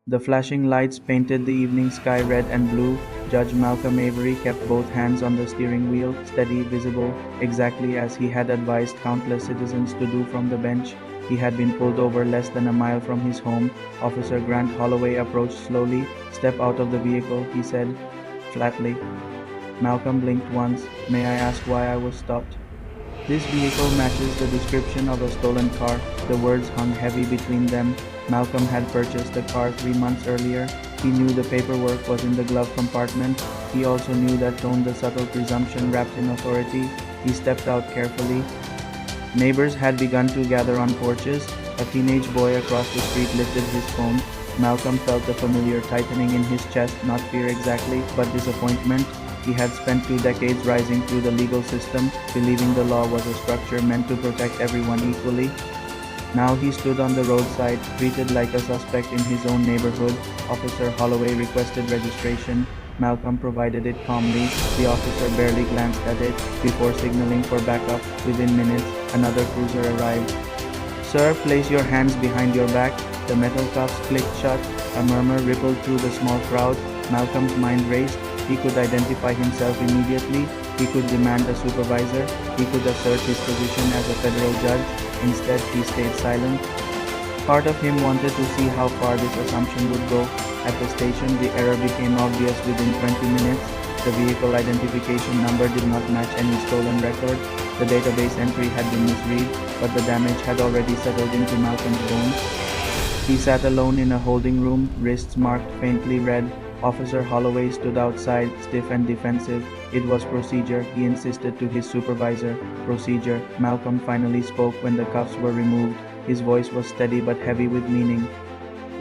The flashing lights painted the evening sky red and blue. Judge Malcolm Avery kept both hands on the steering wheel, steady, visible, exactly as he had advised countless citizens to do from the bench. He had been pulled over less than a mile from his home. Officer Grant Holloway approached slowly. "Step out of the vehicle," he said, flatly. Malcolm blinked once. "May I ask why I was stopped?" "This vehicle matches the description of a stolen car." The words hung heavy between them. Malcolm had purchased the car 3 months earlier. He knew the paperwork was in the glove compartment. He also knew that toned the subtle presumption wrapped in authority. He stepped out carefully. Neighbors had begun to gather on porches. A teenage boy across the street lifted his phone. Malcolm felt a familiar tightening in his chest, not fear exactly, but disappointment. He had spent 2 decades rising through the legal system, believing the law was a structure meant to protect everyone equally. Now he stood on the roadside, treated like a suspect in his own neighborhood. Officer Holloway requested registration. Malcolm provided it calmly. The officer barely glanced at it before signaling for backup. Within minutes, another cruiser arrived. "Sir, place your hands behind your back." The metal cuffs clicked shut. A murmur rippled through the small crowd. Malcolm's mind raced. He could identify himself immediately. He could demand a supervisor. He could assert his position as a federal judge. Instead, he stayed silent. Part of him wanted to see how far this assumption would go. At the station, the error became obvious within 20 minutes. The vehicle identification number did not match any stolen record. The database entry had been misread, but the damage had already settled into Malcolm's bones. He sat alone in a holding room, wrists marked faintly red. Officer Holloway stood outside, stiff and defensive. It was procedure, he insisted to his supervisor. "Procedure." Malcolm finally spoke when the cuffs were removed. His voice was steady but heavy with meaning.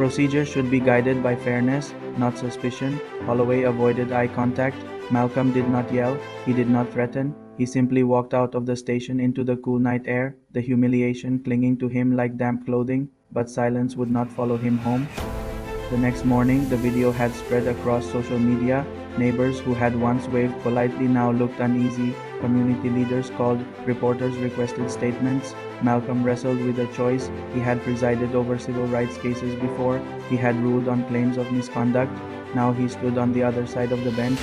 "Procedure should be guided by fairness, not suspicion." Holloway avoided eye contact. Malcolm did not yell. He did not threaten. He simply walked out of the station into the cool night air, the humiliation clinging to him like damp clothing, but silence would not follow him home. The next morning, the video had spread across social media. Neighbors who had once waved politely now looked uneasy. Community leaders called. Reporters requested statements. Malcolm wrestled with a choice. He had presided over civil rights cases before. He had ruled on claims of misconduct. Now he stood on the other side of the bench.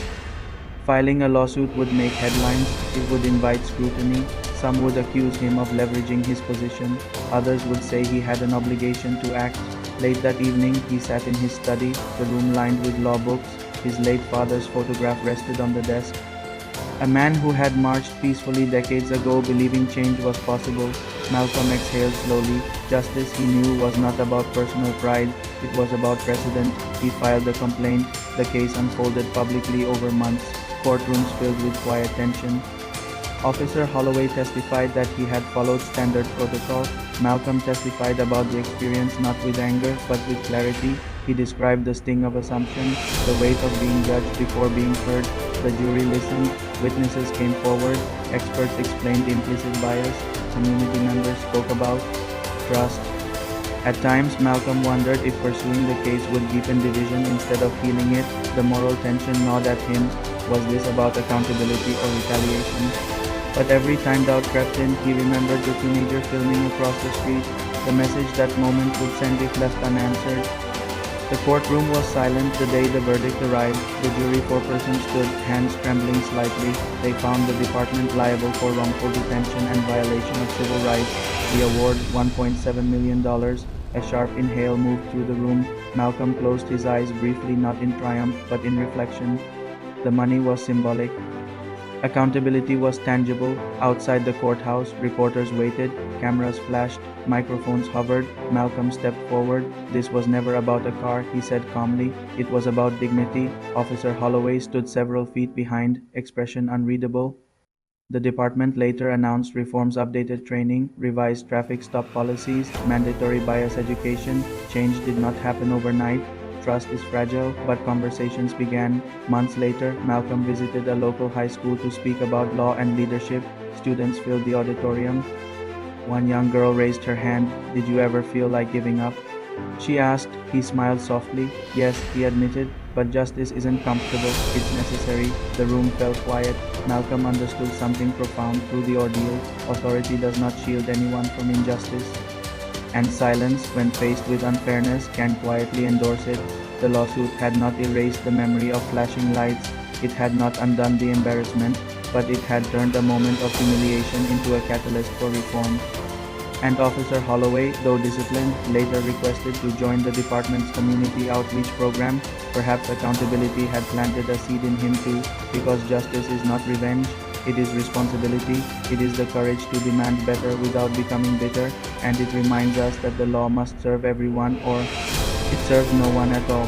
Filing a lawsuit would make headlines. It would invite scrutiny. Some would accuse him of leveraging his position. Others would say he had an obligation to act. Late that evening, he sat in his study, the room lined with law books. His late father's photograph rested on the desk. A man who had marched peacefully decades ago, believing change was possible. Malcolm exhaled slowly. Justice, he knew, was not about personal pride. It was about precedent. He filed a complaint. The case unfolded publicly over months. Courtrooms filled with quiet tension. Officer Holloway testified that he had followed standard protocol. Malcolm testified about the experience not with anger, but with clarity. He described the sting of assumption, the weight of being judged before being heard. The jury listened. Witnesses came forward. Experts explained implicit bias. Community members spoke about trust. At times, Malcolm wondered if pursuing the case would deepen division instead of healing it. The moral tension gnawed at him. Was this about accountability or retaliation? But every time doubt crept in, he remembered the teenager filming across the street. The message that moment would send if left unanswered. The courtroom was silent the day the verdict arrived. The jury foreperson stood, hands trembling slightly. They found the department liable for wrongful detention and violation of civil rights. The award, $1.7 million. A sharp inhale moved through the room. Malcolm closed his eyes briefly, not in triumph, but in reflection. The money was symbolic. Accountability was tangible. Outside the courthouse, reporters waited, cameras flashed, microphones hovered. Malcolm stepped forward. "This was never about a car," he said calmly. "It was about dignity." Officer Holloway stood several feet behind, expression unreadable. The department later announced reforms: updated training, revised traffic stop policies, mandatory bias education. Change did not happen overnight. Trust is fragile, but conversations began. Months later, Malcolm visited a local high school to speak about law and leadership. Students filled the auditorium. One young girl raised her hand. "Did you ever feel like giving up?" she asked. He smiled softly. "Yes," he admitted, "but justice isn't comfortable. It's necessary." The room fell quiet. Malcolm understood something profound through the ordeal. Authority does not shield anyone from injustice. And silence, when faced with unfairness, can quietly endorse it. The lawsuit had not erased the memory of flashing lights, it had not undone the embarrassment, but it had turned a moment of humiliation into a catalyst for reform. And Officer Holloway, though disciplined, later requested to join the department's community outreach program. Perhaps accountability had planted a seed in him too, because justice is not revenge, it is responsibility, it is the courage to demand better without becoming bitter, and it reminds us that the law must serve everyone or it serves no one at all.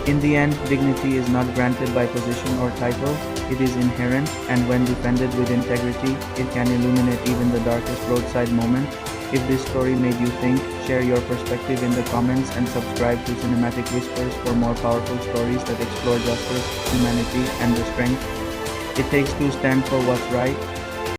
In the end, dignity is not granted by position or title, it is inherent, and when defended with integrity, it can illuminate even the darkest roadside moment. If this story made you think, share your perspective in the comments and subscribe to Cinematic Whispers for more powerful stories that explore justice, humanity, and the strength it takes to stand for what's right.